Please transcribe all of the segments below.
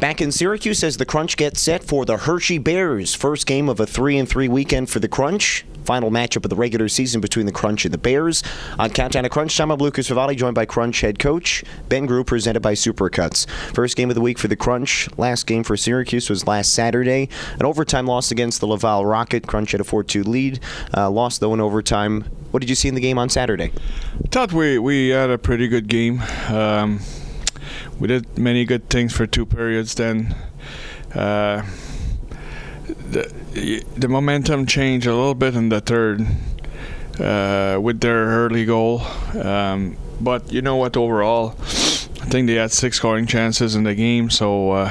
Back in Syracuse as the Crunch gets set for the Hershey Bears. First game of a 3-3 weekend for the Crunch. Final matchup of the regular season between the Crunch and the Bears. On Countdown to Crunch Time, I'm Lukas Favale, joined by Crunch head coach Ben Groulx, presented by Supercuts. First game of the week for the Crunch. Last game for Syracuse was last Saturday. An overtime loss against the Laval Rocket. Crunch had a 4-2 lead. Lost, though, in overtime. What did you see in the game on Saturday? I thought we had a pretty good game. We did many good things for 2 periods then. The momentum changed a little bit in the third with their early goal. But you know what, overall, I think they had 6 scoring chances in the game, so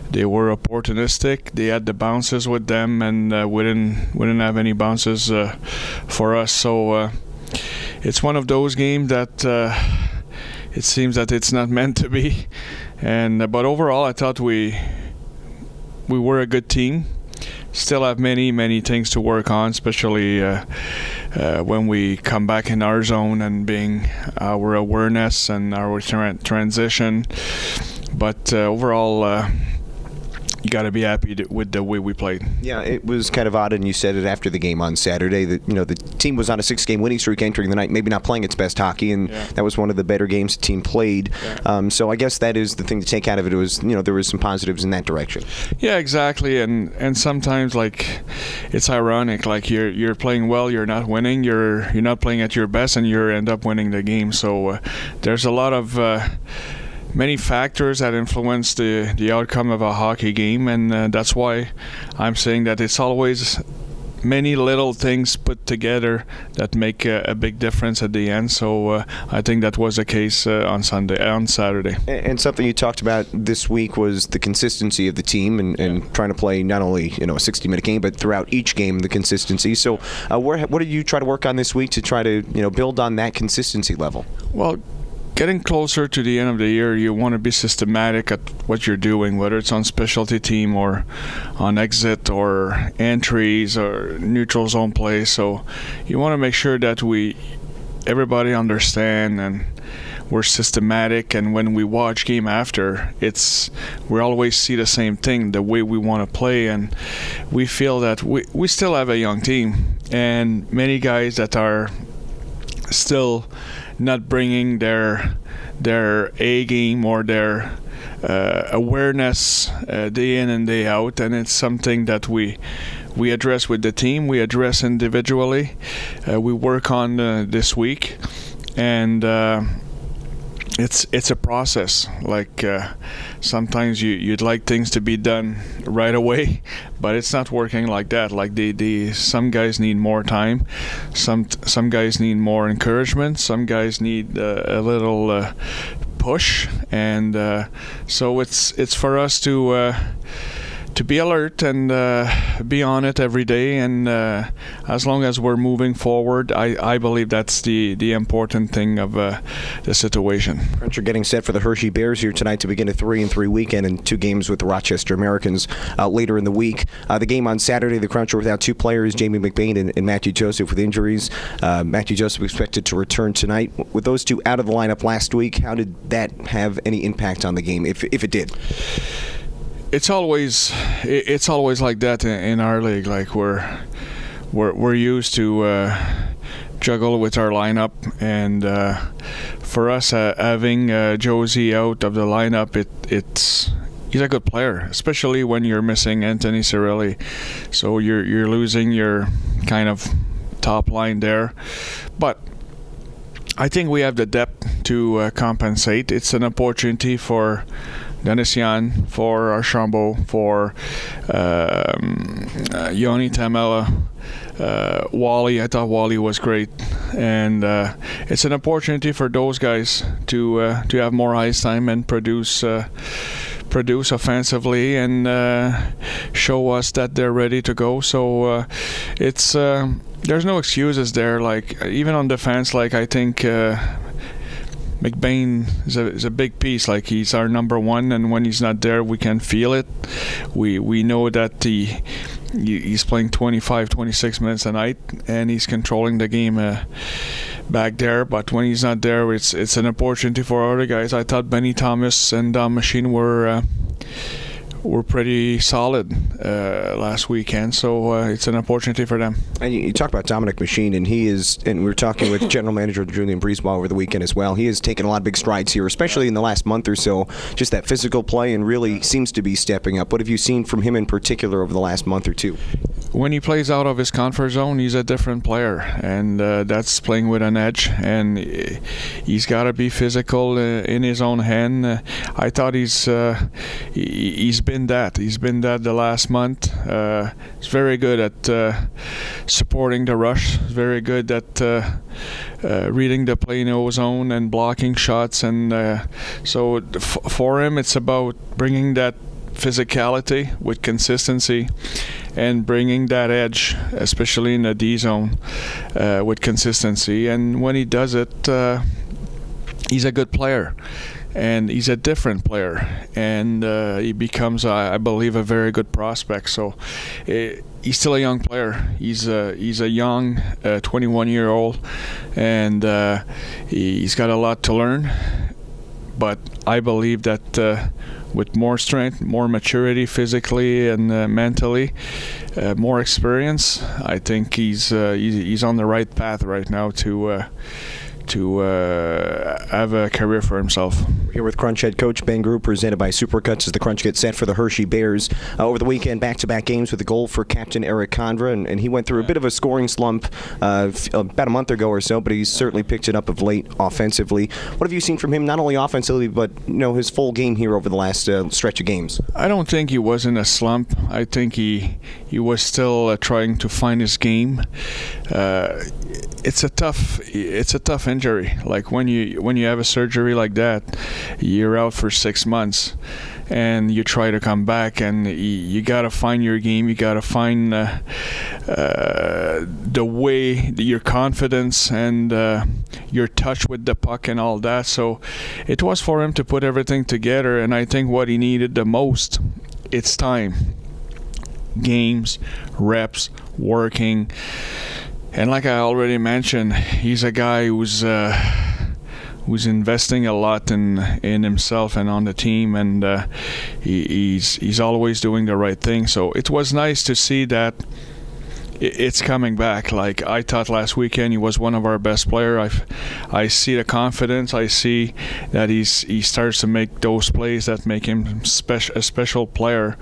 they were opportunistic. They had the bounces with them, and we didn't have any bounces for us. So it's one of those games that it seems that it's not meant to be. But overall, I thought we were a good team. Still have many things to work on, especially when we come back in our zone and being our awareness and our transition. But overall, you got to be happy with the way we played. Yeah, it was kind of odd, and you said it after the game on Saturday that the team was on a 6-game winning streak entering the night, maybe not playing its best hockey, and that was one of the better games the team played. Yeah. So I guess that is the thing to take out of it. It was there was some positives in that direction. Yeah, exactly, and sometimes like it's ironic, like you're playing well, you're not winning, you're not playing at your best, and you end up winning the game. So there's a lot of many factors that influence the outcome of a hockey game, and that's why I'm saying that it's always many little things put together that make a big difference at the end. So I think that was the case on Saturday. And something you talked about this week was the consistency of the team and trying to play not only a 60-minute game, but throughout each game the consistency. So what did you try to work on this week to try to build on that consistency level? Well, getting closer to the end of the year, you want to be systematic at what you're doing, whether it's on specialty team or on exit or entries or neutral zone play. So you want to make sure that everybody understand and we're systematic. And when we watch game after, we always see the same thing, the way we want to play. And we feel that we still have a young team and many guys that are still not bringing their A game or their awareness day in and day out, and it's something that we address with the team, we address individually, we work on this week, and it's a process. Like sometimes you'd like things to be done right away, but it's not working like that. Like some guys need more time, some guys need more encouragement, some guys need a little push, and so it's for us to be alert and be on it every day, and as long as we're moving forward, I believe that's the important thing of the situation. Crunch are getting set for the Hershey Bears here tonight to begin a 3-3 weekend and 2 games with the Rochester Americans later in the week. The game on Saturday, the Crunch are without 2 players, Jamie McBain and Matthew Joseph, with injuries. Matthew Joseph expected to return tonight. With those 2 out of the lineup last week, how did that have any impact on the game, if it did? It's always like that in our league. Like we're used to juggle with our lineup, and for us having Josie out of the lineup, he's a good player, especially when you're missing Anthony Cirelli. So you're losing your kind of top line there, but I think we have the depth to compensate. It's an opportunity for Denisian, for Archambault, for Yoni Tamela, Wally. I thought Wally was great, and it's an opportunity for those guys to have more ice time and produce offensively and show us that they're ready to go. So it's there's no excuses there. Like even on defense, like I think McBain is a big piece. Like he's our number 1, and when he's not there, we can feel it. We know that he's playing 25, 26 minutes a night, and he's controlling the game back there. But when he's not there, it's an opportunity for other guys. I thought Benny Thomas and Dom Machine were were pretty solid last weekend, so it's an opportunity for them. And you talk about Dominic Machine, and we were talking with General Manager Julian Brisebois over the weekend as well. He has taken a lot of big strides here, especially in the last month or so, just that physical play, and really seems to be stepping up. What have you seen from him in particular over the last month or two? When he plays out of his comfort zone, he's a different player, and that's playing with an edge, and he's got to be physical in his own hand. I thought he's been that. He's been that the last month. He's very good at supporting the rush. He's very good at reading the play-no zone and blocking shots, and so for him, it's about bringing that physicality with consistency and bringing that edge, especially in the D zone, with consistency. And when he does it, he's a good player, and he's a different player, and he becomes, I believe, a very good prospect. So he's still a young player. He's a young 21-year-old, and he's got a lot to learn. But I believe that with more strength, more maturity physically and mentally, more experience, I think he's on the right path right now to have a career for himself. We're here with Crunch head coach Ben Groulx, presented by Supercuts as the Crunch gets set for the Hershey Bears. Over the weekend, back-to-back games with a goal for captain Eric Condra, and he went through a bit of a scoring slump about a month ago or so, but he's certainly picked it up of late offensively. What have you seen from him, not only offensively, but his full game here over the last stretch of games? I don't think he was in a slump. I think he was still trying to find his game. It's a tough injury. Like when you have a surgery like that, you're out for 6 months, and you try to come back, and you got to find your game. You got to find the way, your confidence, and your touch with the puck and all that. So it was for him to put everything together, and I think what he needed the most, it's time, games, reps, working. And like I already mentioned, he's a guy who's investing a lot in himself and on the team, and he's always doing the right thing. So it was nice to see that it's coming back. Like I thought last weekend, he was one of our best players. I see the confidence. I see that he starts to make those plays that make him a special player,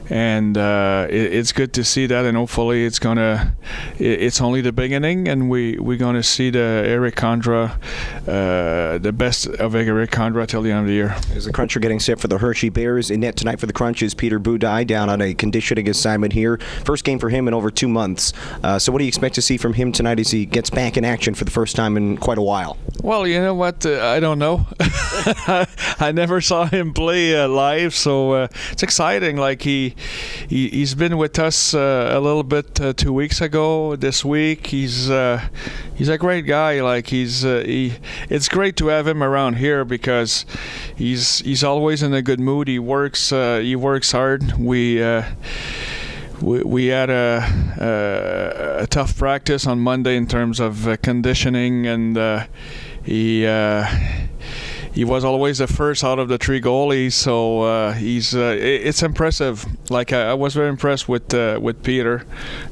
and it's good to see that. And hopefully, it's only the beginning, and we're gonna see the Eric Condra, the best of Eric Condra till the end of the year. As the Crunch are getting set for the Hershey Bears, in net tonight for the Crunch is Peter Budaj down on a conditioning assignment here. First game for him in over 2 months. So what do you expect to see from him tonight as he gets back in action for the first time in quite a while? Well, you know what? I don't know. I never saw him play live, so it's exciting. Like he's been with us a little bit 2 weeks ago. This week, he's a great guy. Like it's great to have him around here because he's always in a good mood. He works hard. We had a tough practice on Monday in terms of conditioning, and he was always the first out of the 3 goalies. So it's impressive. Like I was very impressed with Peter,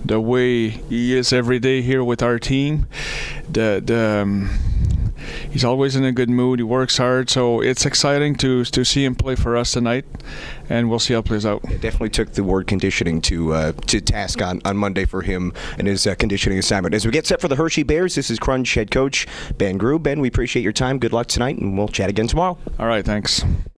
the way he is every day here with our team. He's always in a good mood. He works hard, so it's exciting to see him play for us tonight, and we'll see how it plays out. It definitely took the word conditioning to task on Monday for him and his conditioning assignment. As we get set for the Hershey Bears, this is Crunch head coach Ben Groulx. Ben, we appreciate your time. Good luck tonight, and we'll chat again tomorrow. All right, thanks.